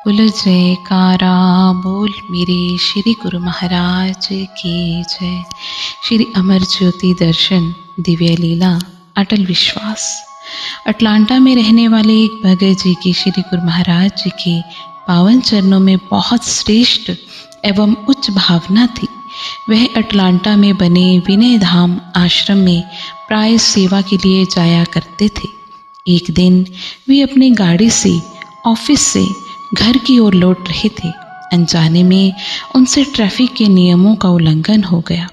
बोल जयकारा बोल मेरे श्री गुरु महाराज की जय। श्री अमर ज्योति दर्शन दिव्य लीला अटल विश्वास। अटलांटा में रहने वाले एक भगत जी की श्री गुरु महाराज जी के पावन चरणों में बहुत श्रेष्ठ एवं उच्च भावना थी। वह अटलांटा में बने विनय धाम आश्रम में प्राय सेवा के लिए जाया करते थे। एक दिन वे अपनी गाड़ी से ऑफिस से घर की ओर लौट रहे थे। अनजाने में उनसे ट्रैफिक के नियमों का उल्लंघन हो गया।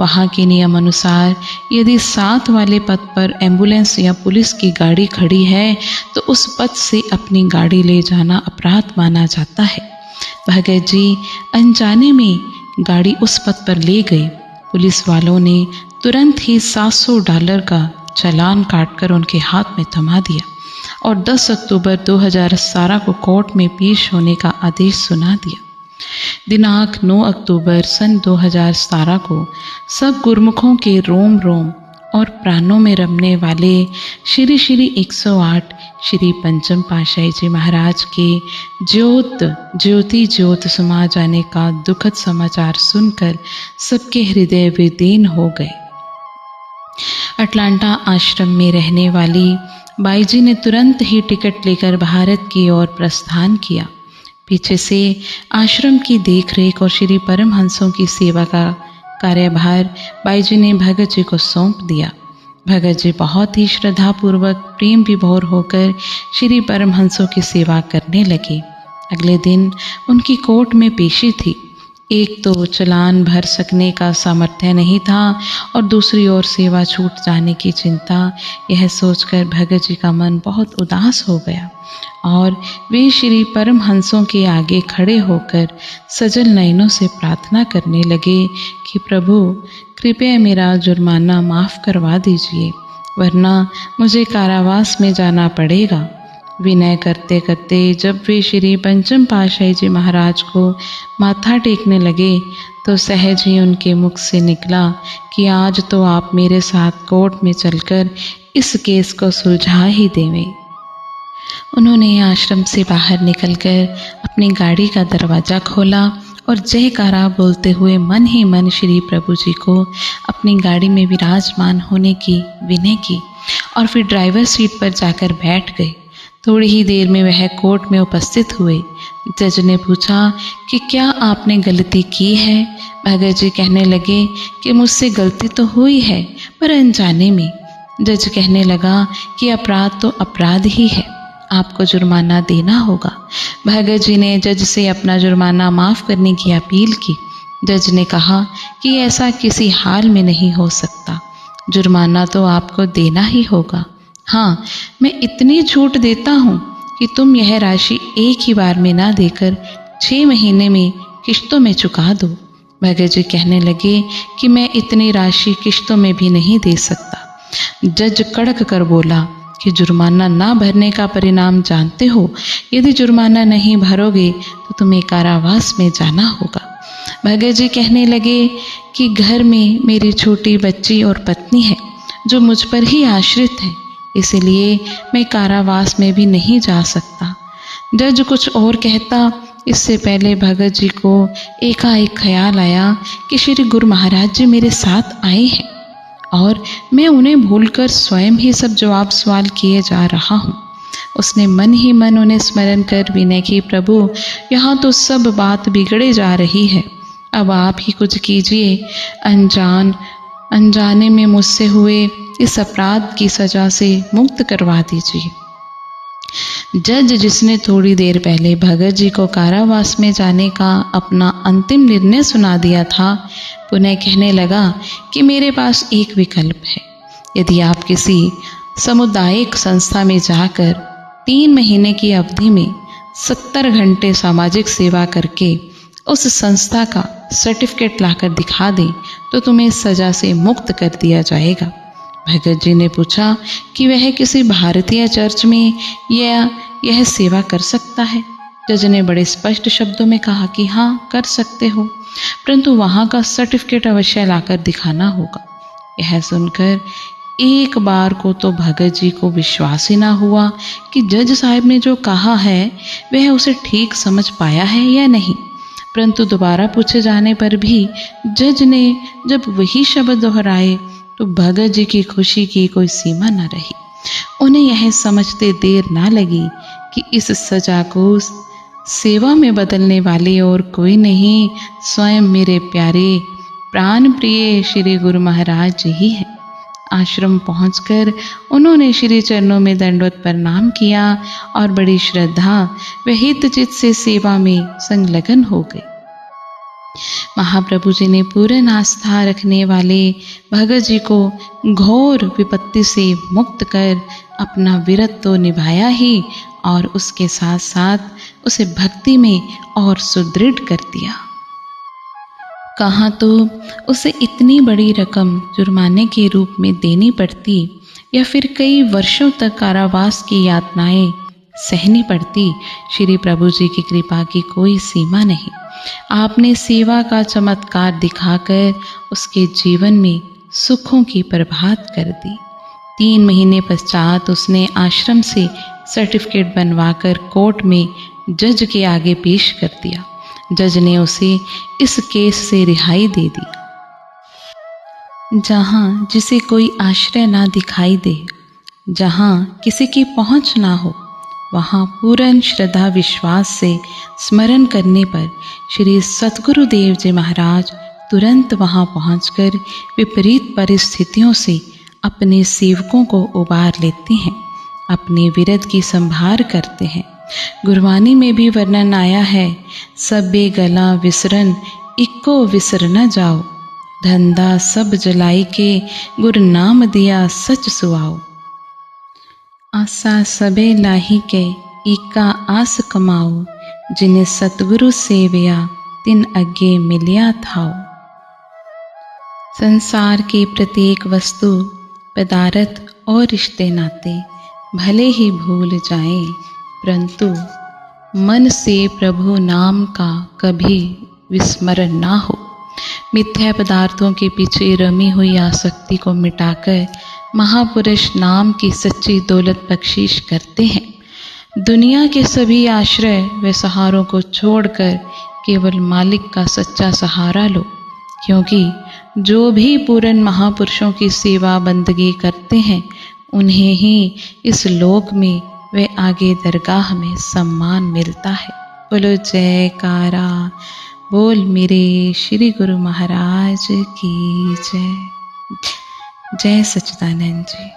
वहाँ के नियम अनुसार यदि साथ वाले पथ पर एम्बुलेंस या पुलिस की गाड़ी खड़ी है तो उस पथ से अपनी गाड़ी ले जाना अपराध माना जाता है। भगत जी अनजाने में गाड़ी उस पथ पर ले गए। पुलिस वालों ने तुरंत ही $700 का चालान काटकर उनके हाथ में थमा दिया और 10 अक्टूबर 2017 को कोर्ट में पेश होने का आदेश सुना दिया। दिनांक 9 अक्टूबर सन 2017 को सब गुरमुखों के रोम रोम और प्राणों में रमने वाले श्री श्री 108 श्री पंचम पातशाही जी महाराज के ज्योति समा जाने का दुखद समाचार सुनकर सबके हृदय विदीर्ण हो गए। अटलांटा आश्रम में रहने वाली बाई जी ने तुरंत ही टिकट लेकर भारत की ओर प्रस्थान किया। पीछे से आश्रम की देखरेख और श्री परमहंसों की सेवा का कार्यभार बाई जी ने भगत जी को सौंप दिया। भगत जी बहुत ही श्रद्धापूर्वक प्रेम विभोर होकर श्री परमहंसों की सेवा करने लगे। अगले दिन उनकी कोर्ट में पेशी थी। एक तो चालान भर सकने का सामर्थ्य नहीं था और दूसरी ओर सेवा छूट जाने की चिंता। यह सोचकर भगत जी का मन बहुत उदास हो गया और वे श्री परमहंसों के आगे खड़े होकर सजल नयनों से प्रार्थना करने लगे कि प्रभु कृपया मेरा जुर्माना माफ़ करवा दीजिए, वरना मुझे कारावास में जाना पड़ेगा। विनय करते करते जब वे श्री पंचम पातशाही जी महाराज को माथा टेकने लगे तो सहज ही उनके मुख से निकला कि आज तो आप मेरे साथ कोर्ट में चलकर इस केस को सुलझा ही देवें। उन्होंने आश्रम से बाहर निकलकर अपनी गाड़ी का दरवाज़ा खोला और जयकारा बोलते हुए मन ही मन श्री प्रभु जी को अपनी गाड़ी में विराजमान होने की विनय की और फिर ड्राइवर सीट पर जाकर बैठ गए। थोड़ी ही देर में वह कोर्ट में उपस्थित हुए। जज ने पूछा कि क्या आपने गलती की है? भगत जी कहने लगे कि मुझसे गलती तो हुई है पर अनजाने में। जज कहने लगा कि अपराध तो अपराध ही है, आपको जुर्माना देना होगा। भगत जी ने जज से अपना जुर्माना माफ़ करने की अपील की। जज ने कहा कि ऐसा किसी हाल में नहीं हो सकता, जुर्माना तो आपको देना ही होगा। हाँ, मैं इतनी छूट देता हूँ कि तुम यह राशि एक ही बार में ना देकर 6 महीने में किश्तों में चुका दो। भगत जी कहने लगे कि मैं इतनी राशि किश्तों में भी नहीं दे सकता। जज कड़क कर बोला कि जुर्माना ना भरने का परिणाम जानते हो, यदि जुर्माना नहीं भरोगे तो तुम्हें कारावास में जाना होगा। भगत जी कहने लगे कि घर में मेरी छोटी बच्ची और पत्नी है जो मुझ पर ही आश्रित है, इसलिए मैं कारावास में भी नहीं जा सकता। जज कुछ और कहता, इससे पहले भगत जी को एकाएक ख्याल आया कि श्री गुरु महाराज जी मेरे साथ आए हैं और मैं उन्हें भूलकर स्वयं ही सब जवाब सवाल किए जा रहा हूँ। उसने मन ही मन उन्हें स्मरण कर विनय की, प्रभु यहाँ तो सब बात बिगड़े जा रही है, अब आप ही कुछ कीजिए। अनजाने में मुझसे हुए इस अपराध की सजा से मुक्त करवा दीजिए। जज, जिसने थोड़ी देर पहले भगत जी को कारावास में जाने का अपना अंतिम निर्णय सुना दिया था, पुनः कहने लगा कि मेरे पास एक विकल्प है। यदि आप किसी सामुदायिक संस्था में जाकर 3 महीने की अवधि में 70 घंटे सामाजिक सेवा करके उस संस्था का सर्टिफिकेट लाकर दिखा दें तो तुम्हें सजा से मुक्त कर दिया जाएगा। भगत जी ने पूछा कि वह किसी भारतीय चर्च में यह सेवा कर सकता है? जज ने बड़े स्पष्ट शब्दों में कहा कि हाँ, कर सकते हो, परंतु वहाँ का सर्टिफिकेट अवश्य लाकर दिखाना होगा। यह सुनकर एक बार को तो भगत जी को विश्वास ही ना हुआ कि जज साहब ने जो कहा है वह उसे ठीक समझ पाया है या नहीं। परंतु दोबारा पूछे जाने पर भी जज ने जब वही शब्द दोहराए तो भगत जी की खुशी की कोई सीमा न रही। उन्हें यह समझते देर ना लगी कि इस सजा को सेवा में बदलने वाले और कोई नहीं, स्वयं मेरे प्यारे प्राण प्रिय श्री गुरु महाराज जी ही हैं। आश्रम पहुंचकर उन्होंने श्री चरणों में दंडवत प्रणाम किया और बड़ी श्रद्धा व हितचित से सेवा में संलग्न हो गए। महाप्रभु जी ने पूर्ण आस्था रखने वाले भगत जी को घोर विपत्ति से मुक्त कर अपना विरत तो निभाया ही और उसके साथ साथ उसे भक्ति में और सुदृढ़ कर दिया। कहाँ तो उसे इतनी बड़ी रकम जुर्माने के रूप में देनी पड़ती या फिर कई वर्षों तक कारावास की यातनाएं सहनी पड़ती। श्री प्रभु जी की कृपा की कोई सीमा नहीं। आपने सेवा का चमत्कार दिखाकर उसके जीवन में सुखों की प्रभात कर दी। 3 महीने पश्चात उसने आश्रम से सर्टिफिकेट बनवाकर कोर्ट में जज के आगे पेश कर दिया। जज ने उसे इस केस से रिहाई दे दी। जहाँ जिसे कोई आश्रय ना दिखाई दे, जहाँ किसी की पहुँच ना हो, वहाँ पूर्ण श्रद्धा विश्वास से स्मरण करने पर श्री सतगुरुदेव जी महाराज तुरंत वहाँ पहुँचकर विपरीत परिस्थितियों से अपने सेवकों को उबार लेते हैं, अपने विरत की संभार करते हैं। गुरबानी में भी वर्णन आया है, सबे गला विसरन इक्को विसर न जाओ, धंधा सब जलाई के गुर नाम दिया सच सुआओ। आशा सबे लाही के इका आस कमाओ, जिन्हें सतगुरु सेवया तिन अगे मिलिया थाओ। संसार की प्रत्येक वस्तु, पदार्थ और रिश्ते नाते भले ही भूल जाएं, परंतु मन से प्रभु नाम का कभी विस्मरण ना हो। मिथ्या पदार्थों के पीछे रमी हुई आसक्ति को मिटाकर महापुरुष नाम की सच्ची दौलत बख्शीश करते हैं। दुनिया के सभी आश्रय व सहारों को छोड़कर केवल मालिक का सच्चा सहारा लो, क्योंकि जो भी पूर्ण महापुरुषों की सेवा बंदगी करते हैं उन्हें ही इस लोक में वे आगे दरगाह में सम्मान मिलता है। बोलो जयकारा, बोल मेरे श्री गुरु महाराज की जय। जय सच्चिदानंद जी।